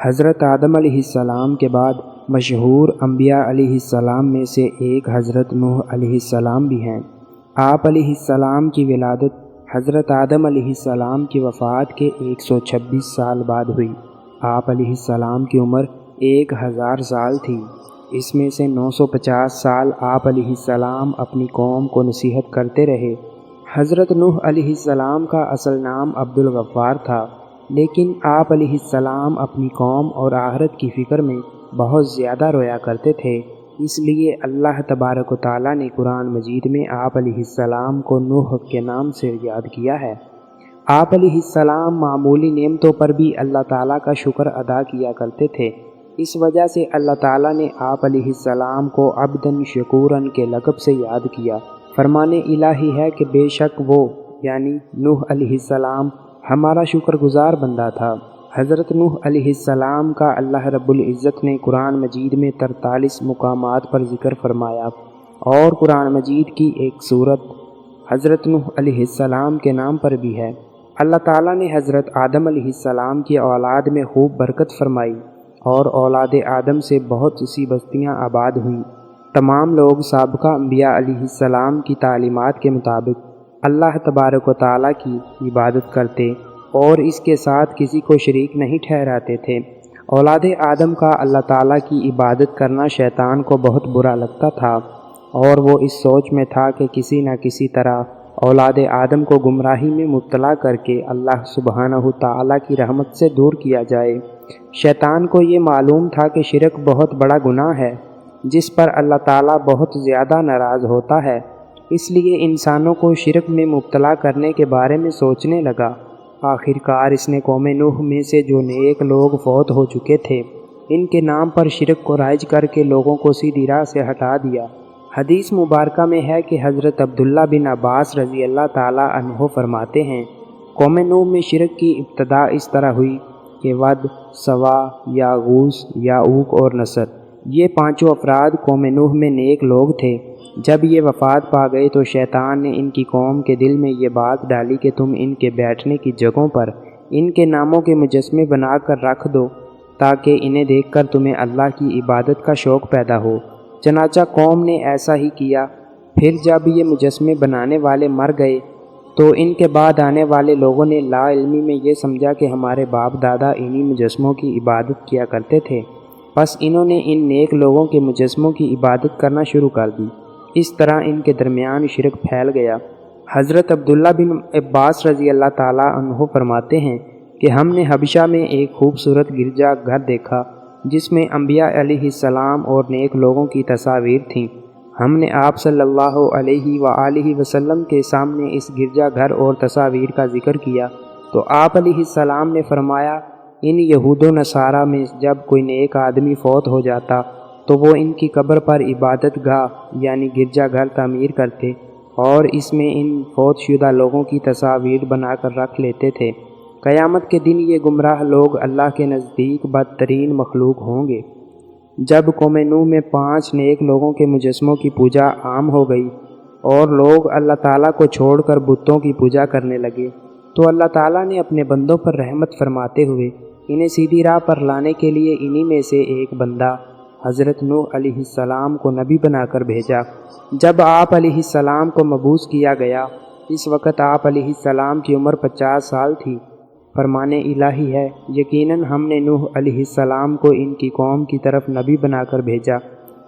حضرت آدم علیہ السلام کے بعد مشہور انبیاء علیہ السلام میں سے ایک حضرت نوح علیہ السلام بھی ہیں۔ آپ علیہ السلام کی ولادت حضرت آدم علیہ السلام کی وفات کے 126 سال بعد ہوئی۔ آپ علیہ السلام کی عمر 1000 سال تھی۔ اس میں سے 950 سال آپ علیہ السلام اپنی قوم کو نصیحت کرتے رہے۔ حضرت نوح علیہ السلام کا اصل نام عبد الغفار تھا، لیکن آپ علیہ السلام اپنی قوم اور آخرت کی فکر میں بہت زیادہ رویا کرتے تھے، اس لیے اللہ تبارک و تعالیٰ نے قرآن مجید میں آپ علیہ السلام کو نوح کے نام سے یاد کیا ہے۔ آپ علیہ السلام معمولی نعمتوں پر بھی اللہ تعالیٰ کا شکر ادا کیا کرتے تھے۔ اس وجہ سے اللہ تعالیٰ نے آپ علیہ السلام کو عبدًا شکوراً کے لقب سے یاد کیا۔ فرمان الہی ہے کہ بے شک وہ یعنی نوح علیہ السلام ہمارا شکر گزار بندہ تھا۔ حضرت نوح علیہ السلام کا اللہ رب العزت نے قرآن مجید میں 43 مقامات پر ذکر فرمایا، اور قرآن مجید کی ایک سورت حضرت نوح علیہ السلام کے نام پر بھی ہے۔ اللہ تعالیٰ نے حضرت آدم علیہ السلام کی اولاد میں خوب برکت فرمائی، اور اولاد آدم سے بہت سی بستیاں آباد ہوئیں۔ تمام لوگ سابقہ انبیاء علیہ السلام کی تعلیمات کے مطابق اللہ تبارک و تعالیٰ کی عبادت کرتے اور اس کے ساتھ کسی کو شریک نہیں ٹھہراتے تھے۔ اولاد آدم کا اللہ تعالیٰ کی عبادت کرنا شیطان کو بہت برا لگتا تھا، اور وہ اس سوچ میں تھا کہ کسی نہ کسی طرح اولاد آدم کو گمراہی میں مبتلا کر کے اللہ سبحانہ تعالیٰ کی رحمت سے دور کیا جائے۔ شیطان کو یہ معلوم تھا کہ شرک بہت بڑا گناہ ہے جس پر اللہ تعالیٰ بہت زیادہ ناراض ہوتا ہے، اس لیے انسانوں کو شرک میں مبتلا کرنے کے بارے میں سوچنے لگا۔ آخر کار اس نے قوم نوح میں سے جو نیک لوگ فوت ہو چکے تھے ان کے نام پر شرک کو رائج کر کے لوگوں کو سیدھی راہ سے ہٹا دیا۔ حدیث مبارکہ میں ہے کہ حضرت عبداللہ بن عباس رضی اللہ تعالیٰ عنہ فرماتے ہیں، قوم نوح میں شرک کی ابتدا اس طرح ہوئی کہ ود، سوا، یاغوث، یعوق اور نصر، یہ پانچوں افراد قوم نوح میں نیک لوگ تھے۔ جب یہ وفات پا گئے تو شیطان نے ان کی قوم کے دل میں یہ بات ڈالی کہ تم ان کے بیٹھنے کی جگہوں پر ان کے ناموں کے مجسمے بنا کر رکھ دو تاکہ انہیں دیکھ کر تمہیں اللہ کی عبادت کا شوق پیدا ہو۔ چنانچہ قوم نے ایسا ہی کیا۔ پھر جب یہ مجسمے بنانے والے مر گئے تو ان کے بعد آنے والے لوگوں نے لا علمی میں یہ سمجھا کہ ہمارے باپ دادا انہی مجسموں کی عبادت کیا کرتے تھے، بس انہوں نے ان نیک لوگوں کے مجسموں کی عبادت کرنا شروع کر دی۔ اس طرح ان کے درمیان شرک پھیل گیا۔ حضرت عبداللہ بن عباس رضی اللہ تعالیٰ عنہ فرماتے ہیں کہ ہم نے حبشہ میں ایک خوبصورت گرجا گھر دیکھا جس میں انبیاء علیہ السلام اور نیک لوگوں کی تصاویر تھیں۔ ہم نے آپ صلی اللہ علیہ وآلہ وسلم کے سامنے اس گرجا گھر اور تصاویر کا ذکر کیا تو آپ علیہ السلام نے فرمایا، ان یہود و نصارہ میں جب کوئی نیک آدمی فوت ہو جاتا تو وہ ان کی قبر پر عبادت گاہ یعنی گرجا گھر تعمیر کرتے اور اس میں ان فوت شدہ لوگوں کی تصاویر بنا کر رکھ لیتے تھے۔ قیامت کے دن یہ گمراہ لوگ اللہ کے نزدیک بدترین مخلوق ہوں گے۔ جب قوم نوح میں 5 نیک لوگوں کے مجسموں کی پوجا عام ہو گئی اور لوگ اللہ تعالیٰ کو چھوڑ کر بتوں کی پوجا کرنے لگے تو اللہ تعالیٰ نے اپنے بندوں پر رحمت فرماتے ہوئے انہیں سیدھی راہ پر لانے کے لیے انہی میں سے ایک بندہ حضرت نوح علیہ السلام کو نبی بنا کر بھیجا۔ جب آپ علیہ السلام کو مبعوث کیا گیا اس وقت آپ علیہ السلام کی عمر 50 سال تھی۔ فرمان الہی ہے، یقیناً ہم نے نوح علیہ السلام کو ان کی قوم کی طرف نبی بنا کر بھیجا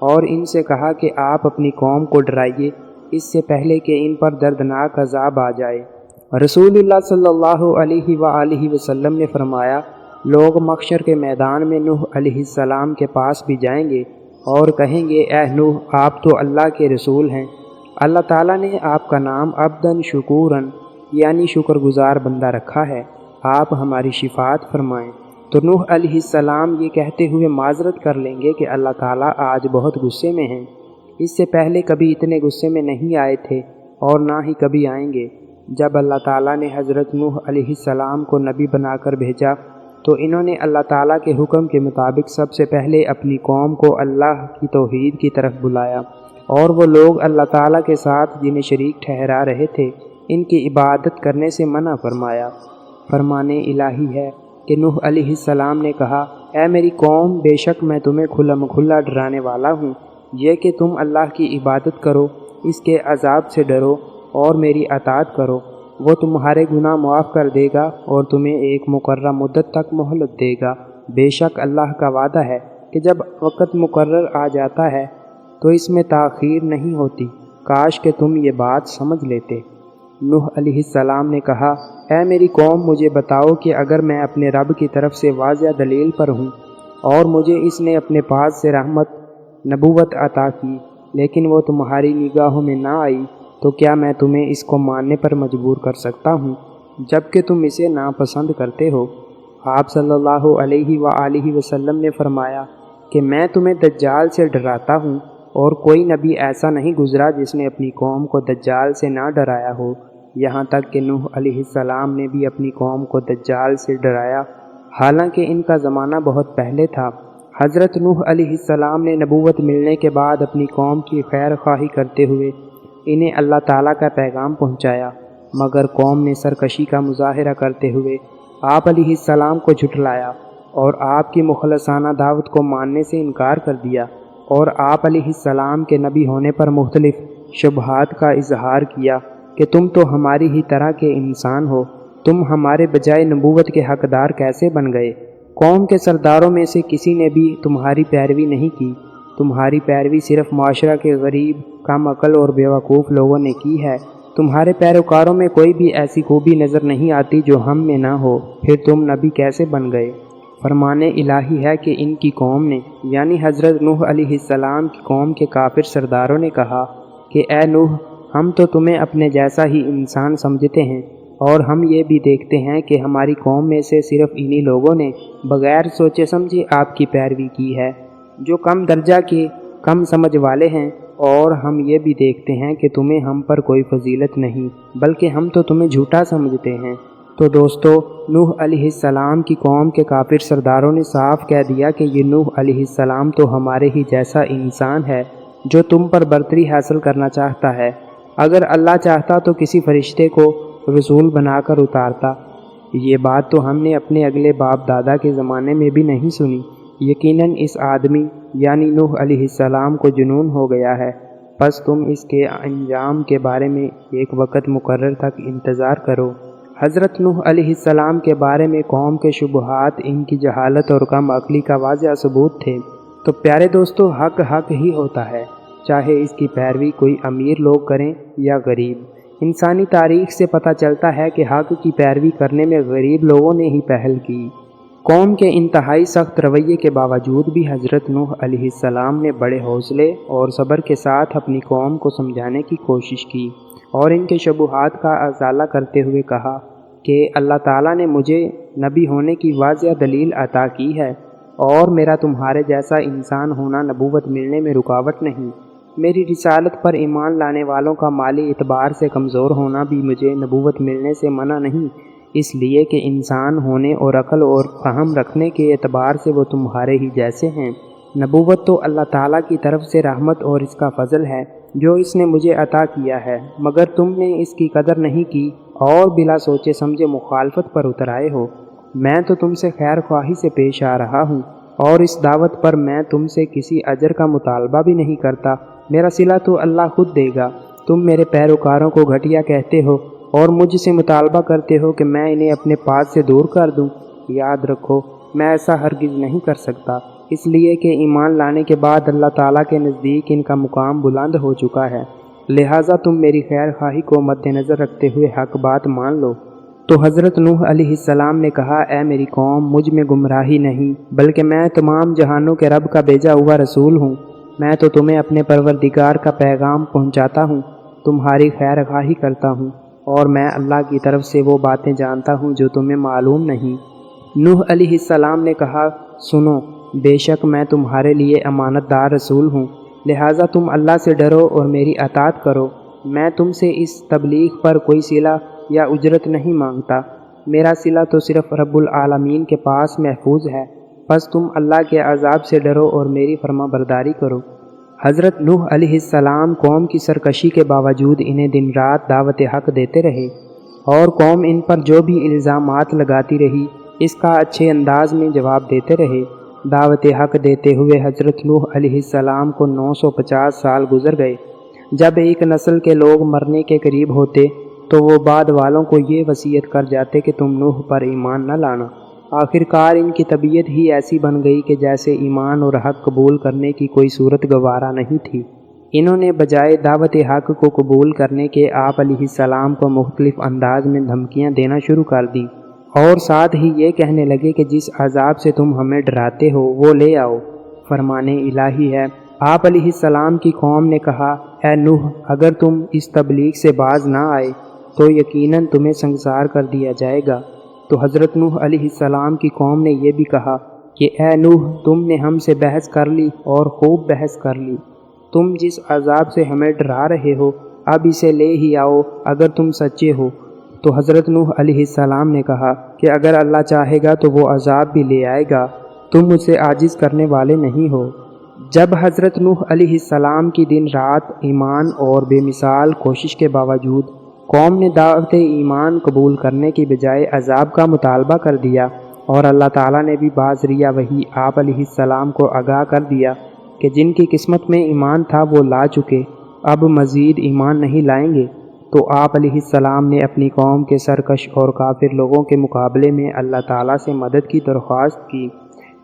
اور ان سے کہا کہ آپ اپنی قوم کو ڈرائیے اس سے پہلے کہ ان پر دردناک عذاب آ جائے۔ رسول اللہ صلی اللہ علیہ وآلہ وسلم نے فرمایا، لوگ محشر کے میدان میں نوح علیہ السلام کے پاس بھی جائیں گے اور کہیں گے، اے نوح، آپ تو اللہ کے رسول ہیں، اللہ تعالیٰ نے آپ کا نام عبدًا شکوراً یعنی شکر گزار بندہ رکھا ہے، آپ ہماری شفاعت فرمائیں۔ تو نوح علیہ السلام یہ کہتے ہوئے معذرت کر لیں گے کہ اللہ تعالیٰ آج بہت غصے میں ہیں، اس سے پہلے کبھی اتنے غصے میں نہیں آئے تھے اور نہ ہی کبھی آئیں گے۔ جب اللہ تعالیٰ نے حضرت نوح علیہ السلام کو نبی بنا کر بھیجا تو انہوں نے اللہ تعالیٰ کے حکم کے مطابق سب سے پہلے اپنی قوم کو اللہ کی توحید کی طرف بلایا، اور وہ لوگ اللہ تعالیٰ کے ساتھ جنہیں شریک ٹھہرا رہے تھے ان کی عبادت کرنے سے منع فرمایا۔ فرمان الہی ہے کہ نوح علیہ السلام نے کہا، اے میری قوم، بے شک میں تمہیں کھلا کھلا ڈرانے والا ہوں، یہ کہ تم اللہ کی عبادت کرو، اس کے عذاب سے ڈرو اور میری اطاعت کرو۔ وہ تمہارے گناہ معاف کر دے گا اور تمہیں ایک مقررہ مدت تک مہلت دے گا۔ بے شک اللہ کا وعدہ ہے کہ جب وقت مقرر آ جاتا ہے تو اس میں تاخیر نہیں ہوتی۔ کاش کہ تم یہ بات سمجھ لیتے۔ نوح علیہ السلام نے کہا، اے میری قوم، مجھے بتاؤ کہ اگر میں اپنے رب کی طرف سے واضح دلیل پر ہوں اور مجھے اس نے اپنے پاس سے رحمت نبوت عطا کی، لیکن وہ تمہاری نگاہوں میں نہ آئی، تو کیا میں تمہیں اس کو ماننے پر مجبور کر سکتا ہوں جبکہ تم اسے ناپسند کرتے ہو؟ آپ صلی اللہ علیہ وآلہ وسلم نے فرمایا کہ میں تمہیں دجال سے ڈراتا ہوں، اور کوئی نبی ایسا نہیں گزرا جس نے اپنی قوم کو دجال سے نہ ڈرایا ہو، یہاں تک کہ نوح علیہ السلام نے بھی اپنی قوم کو دجال سے ڈرایا، حالانکہ ان کا زمانہ بہت پہلے تھا۔ حضرت نوح علیہ السلام نے نبوت ملنے کے بعد اپنی قوم کی خیر خواہی کرتے ہوئے انہیں اللہ تعالیٰ کا پیغام پہنچایا، مگر قوم نے سرکشی کا مظاہرہ کرتے ہوئے آپ علیہ السلام کو جھٹلایا اور آپ کی مخلصانہ دعوت کو ماننے سے انکار کر دیا، اور آپ علیہ السلام کے نبی ہونے پر مختلف شبہات کا اظہار کیا کہ تم تو ہماری ہی طرح کے انسان ہو، تم ہمارے بجائے نبوت کے حقدار کیسے بن گئے؟ قوم کے سرداروں میں سے کسی نے بھی تمہاری پیروی نہیں کی، تمہاری پیروی صرف معاشرہ کے غریب، کم عقل اور بیوقوف لوگوں نے کی ہے۔ تمہارے پیروکاروں میں کوئی بھی ایسی خوبی نظر نہیں آتی جو ہم میں نہ ہو، پھر تم نبی کیسے بن گئے؟ فرمان الہی ہے کہ ان کی قوم نے، یعنی حضرت نوح علیہ السلام کی قوم کے کافر سرداروں نے کہا کہ اے نوح، ہم تو تمہیں اپنے جیسا ہی انسان سمجھتے ہیں، اور ہم یہ بھی دیکھتے ہیں کہ ہماری قوم میں سے صرف انہی لوگوں نے بغیر سوچے سمجھے آپ کی پیروی کی ہے جو کم درجہ کے کم سمجھ والے ہیں، اور ہم یہ بھی دیکھتے ہیں کہ تمہیں ہم پر کوئی فضیلت نہیں، بلکہ ہم تو تمہیں جھوٹا سمجھتے ہیں۔ تو دوستو، نوح علیہ السلام کی قوم کے کافر سرداروں نے صاف کہہ دیا کہ یہ نوح علیہ السلام تو ہمارے ہی جیسا انسان ہے جو تم پر برتری حاصل کرنا چاہتا ہے۔ اگر اللہ چاہتا تو کسی فرشتے کو رسول بنا کر اتارتا۔ یہ بات تو ہم نے اپنے اگلے باپ دادا کے زمانے میں بھی نہیں سنی۔ یقیناً اس آدمی یعنی نوح علیہ السلام کو جنون ہو گیا ہے، پس تم اس کے انجام کے بارے میں ایک وقت مقرر تک انتظار کرو۔ حضرت نوح علیہ السلام کے بارے میں قوم کے شبہات ان کی جہالت اور کم عقلی کا واضح ثبوت تھے۔ تو پیارے دوستو، حق حق ہی ہوتا ہے، چاہے اس کی پیروی کوئی امیر لوگ کریں یا غریب۔ انسانی تاریخ سے پتہ چلتا ہے کہ حق کی پیروی کرنے میں غریب لوگوں نے ہی پہل کی۔ قوم کے انتہائی سخت رویے کے باوجود بھی حضرت نوح علیہ السلام نے بڑے حوصلے اور صبر کے ساتھ اپنی قوم کو سمجھانے کی کوشش کی، اور ان کے شبہات کا ازالہ کرتے ہوئے کہا کہ اللہ تعالیٰ نے مجھے نبی ہونے کی واضح دلیل عطا کی ہے، اور میرا تمہارے جیسا انسان ہونا نبوت ملنے میں رکاوٹ نہیں۔ میری رسالت پر ایمان لانے والوں کا مالی اعتبار سے کمزور ہونا بھی مجھے نبوت ملنے سے منع نہیں، اس لیے کہ انسان ہونے اور عقل اور فہم رکھنے کے اعتبار سے وہ تمہارے ہی جیسے ہیں۔ نبوت تو اللہ تعالیٰ کی طرف سے رحمت اور اس کا فضل ہے جو اس نے مجھے عطا کیا ہے، مگر تم نے اس کی قدر نہیں کی اور بلا سوچے سمجھے مخالفت پر اتر آئے ہو۔ میں تو تم سے خیر خواہی سے پیش آ رہا ہوں، اور اس دعوت پر میں تم سے کسی اجر کا مطالبہ بھی نہیں کرتا، میرا صلہ تو اللہ خود دے گا۔ تم میرے پیروکاروں کو گھٹیا کہتے ہو اور مجھ سے مطالبہ کرتے ہو کہ میں انہیں اپنے پاس سے دور کر دوں۔ یاد رکھو، میں ایسا ہرگز نہیں کر سکتا، اس لیے کہ ایمان لانے کے بعد اللہ تعالیٰ کے نزدیک ان کا مقام بلند ہو چکا ہے، لہٰذا تم میری خیر خواہی کو مد نظر رکھتے ہوئے حق بات مان لو۔ تو حضرت نوح علیہ السلام نے کہا، اے میری قوم، مجھ میں گمراہی نہیں، بلکہ میں تمام جہانوں کے رب کا بھیجا ہوا رسول ہوں۔ میں تو تمہیں اپنے پروردگار کا پیغام پہنچاتا ہوں، تمہاری خیر خواہی کرتا ہوں، اور میں اللہ کی طرف سے وہ باتیں جانتا ہوں جو تمہیں معلوم نہیں۔ نوح علیہ السلام نے کہا، سنو، بے شک میں تمہارے لیے امانت دار رسول ہوں، لہٰذا تم اللہ سے ڈرو اور میری اطاعت کرو۔ میں تم سے اس تبلیغ پر کوئی صلہ یا اجرت نہیں مانگتا، میرا صلہ تو صرف رب العالمین کے پاس محفوظ ہے، بس تم اللہ کے عذاب سے ڈرو اور میری فرما برداری کرو۔ حضرت نوح علیہ السلام قوم کی سرکشی کے باوجود انہیں دن رات دعوت حق دیتے رہے، اور قوم ان پر جو بھی الزامات لگاتی رہی اس کا اچھے انداز میں جواب دیتے رہے، دعوت حق دیتے ہوئے حضرت نوح علیہ السلام کو 950 سال گزر گئے۔ جب ایک نسل کے لوگ مرنے کے قریب ہوتے تو وہ بعد والوں کو یہ وصیت کر جاتے کہ تم نوح پر ایمان نہ لانا۔ آخرکار ان کی طبیعت ہی ایسی بن گئی کہ جیسے ایمان اور حق قبول کرنے کی کوئی صورت گوارا نہیں تھی۔ انہوں نے بجائے دعوت حق کو قبول کرنے کے آپ علیہ السلام کو مختلف انداز میں دھمکیاں دینا شروع کر دی، اور ساتھ ہی یہ کہنے لگے کہ جس عذاب سے تم ہمیں ڈراتے ہو وہ لے آؤ۔ فرمان الہی ہے۔ آپ علیہ السلام کی قوم نے کہا، اے نوح، اگر تم اس تبلیغ سے باز نہ آئے تو یقیناً تمہیں سنگسار کر دیا جائے گا۔ تو حضرت نوح علیہ السلام کی قوم نے یہ بھی کہا کہ اے نوح، تم نے ہم سے بحث کر لی اور خوب بحث کر لی۔ تم جس عذاب سے ہمیں ڈرا رہے ہو اب اسے لے ہی آؤ اگر تم سچے ہو۔ تو حضرت نوح علیہ السلام نے کہا کہ اگر اللہ چاہے گا تو وہ عذاب بھی لے آئے گا، تم اسے عاجز کرنے والے نہیں ہو۔ جب حضرت نوح علیہ السلام کی دن رات ایمان اور بے مثال کوشش کے باوجود قوم نے دعوت ایمان قبول کرنے کی بجائے عذاب کا مطالبہ کر دیا، اور اللہ تعالیٰ نے بھی بازریہ وحی آپ علیہ السلام کو آگاہ کر دیا کہ جن کی قسمت میں ایمان تھا وہ لا چکے، اب مزید ایمان نہیں لائیں گے، تو آپ علیہ السلام نے اپنی قوم کے سرکش اور کافر لوگوں کے مقابلے میں اللہ تعالیٰ سے مدد کی درخواست کی۔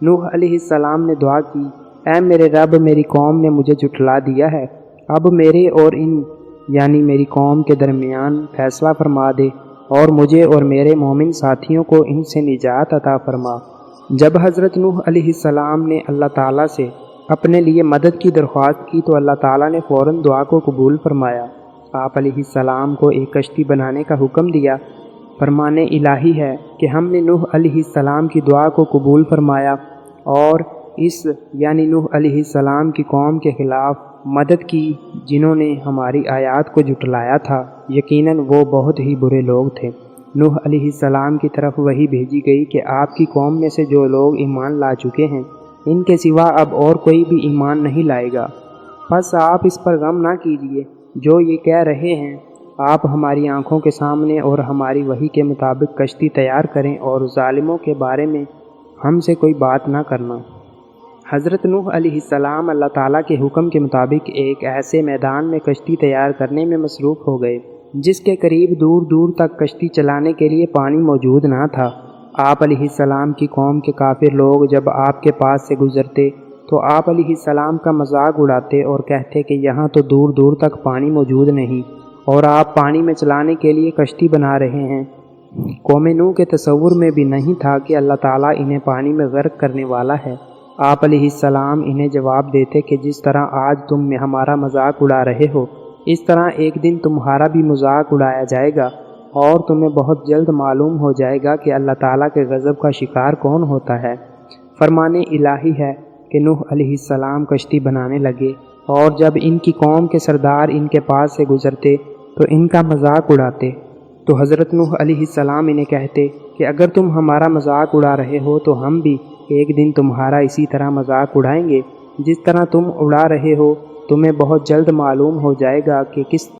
نوح علیہ السلام نے دعا کی، اے میرے رب، میری قوم نے مجھے جھٹلا دیا ہے، اب میرے اور ان یعنی میری قوم کے درمیان فیصلہ فرما دے، اور مجھے اور میرے مومن ساتھیوں کو ان سے نجات عطا فرما۔ جب حضرت نوح علیہ السلام نے اللہ تعالیٰ سے اپنے لیے مدد کی درخواست کی تو اللہ تعالیٰ نے فوراً دعا کو قبول فرمایا۔ آپ علیہ السلام کو ایک کشتی بنانے کا حکم دیا۔ فرمان الہی ہے کہ ہم نے نوح علیہ السلام کی دعا کو قبول فرمایا اور اس یعنی نوح علیہ السلام کی قوم کے خلاف مدد کی جنہوں نے ہماری آیات کو جھٹلایا تھا، یقیناً وہ بہت ہی برے لوگ تھے۔ نوح علیہ السلام کی طرف وحی بھیجی گئی کہ آپ کی قوم میں سے جو لوگ ایمان لا چکے ہیں ان کے سوا اب اور کوئی بھی ایمان نہیں لائے گا، پس آپ اس پر غم نہ کیجیے جو یہ کہہ رہے ہیں، آپ ہماری آنکھوں کے سامنے اور ہماری وحی کے مطابق کشتی تیار کریں اور ظالموں کے بارے میں ہم سے کوئی بات نہ کرنا۔ حضرت نوح علیہ السلام اللہ تعالیٰ کے حکم کے مطابق ایک ایسے میدان میں کشتی تیار کرنے میں مصروف ہو گئے جس کے قریب دور دور تک کشتی چلانے کے لیے پانی موجود نہ تھا۔ آپ علیہ السلام کی قوم کے کافر لوگ جب آپ کے پاس سے گزرتے تو آپ علیہ السلام کا مذاق اڑاتے اور کہتے کہ یہاں تو دور دور تک پانی موجود نہیں اور آپ پانی میں چلانے کے لیے کشتی بنا رہے ہیں۔ قوم نوح کے تصور میں بھی نہیں تھا کہ اللہ تعالیٰ انہیں پانی میں غرق کرنے والا ہے۔ آپ علیہ السلام انہیں جواب دیتے کہ جس طرح آج تم ہمارا مذاق اڑا رہے ہو اس طرح ایک دن تمہارا بھی مذاق اڑایا جائے گا، اور تمہیں بہت جلد معلوم ہو جائے گا کہ اللہ تعالیٰ کے غضب کا شکار کون ہوتا ہے۔ فرمان الہی ہے کہ نوح علیہ السلام کشتی بنانے لگے، اور جب ان کی قوم کے سردار ان کے پاس سے گزرتے تو ان کا مذاق اڑاتے، تو حضرت نوح علیہ السلام انہیں کہتے کہ اگر تم ہمارا مذاق اڑا رہے ہو تو ہم بھی ایک دن تمہارا اسی طرح مذاق اڑائیں گے، جس طرح تم اڑا رہے ہو تمہیں بہت جلد معلوم ہو جائے گا کہ کس